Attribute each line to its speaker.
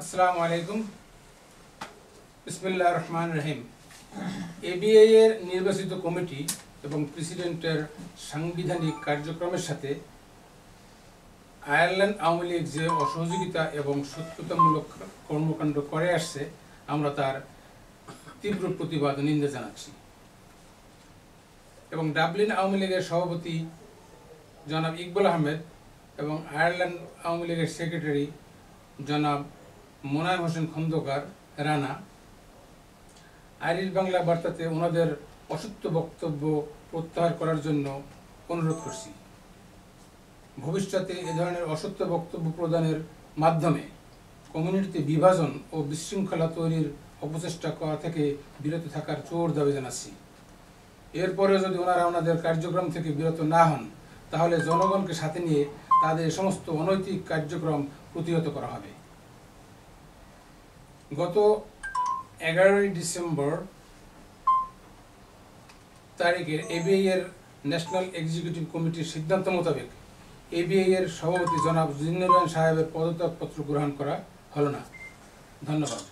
Speaker 1: আসসালামু আলাইকুম। বিসমিল্লাহির রহমানির রহিম। এবিআই এর নির্বাচিত কমিটি এবং প্রেসিডেন্টের সাংবিধানিক কার্যক্রমের সাথে আয়ারল্যান্ড আওয়ামী লীগ যে অসহযোগিতা এবং শত্রুতামূলক কর্মকাণ্ড করে আসছে, আমরা তার তীব্র প্রতিবাদ ও নিন্দা জানাচ্ছি এবং ডাবলিন আওয়ামী লীগের সভাপতি জনাব ইকবাল আহমেদ এবং আয়ারল্যান্ড আওয়ামী লীগের সেক্রেটারি জনাব মোনায়েম হোসেন খন্দকার রানা আইরিশ বাংলা বার্তাতে ওনাদের অসত্য বক্তব্য প্রত্যাহার করার জন্য অনুরোধ করছি। ভবিষ্যতে এ ধরনের অসত্য বক্তব্য প্রদানের মাধ্যমে কমিউনিটিতে বিভাজন ও বিশৃঙ্খলা তৈরির অপচেষ্টা করা থেকে বিরত থাকার জোর দাবি জানাচ্ছি। এরপরেও যদি ওনারা ওনাদের কার্যক্রম থেকে বিরত না হন, তাহলে জনগণকে সাথে নিয়ে তাদের সমস্ত অনৈতিক কার্যক্রম প্রতিহত করা হবে। গত 11 ডিসেম্বর তারিখে এবিআই এর ন্যাশনাল এক্সিকিউটিভ কমিটির সিদ্ধান্ত মোতাবেক এবিআই এর সভাপতি জনাব জিন্নুর রহমান সাহেবের পদত্যাগপত্র গ্রহণ করা হলো না। ধন্যবাদ।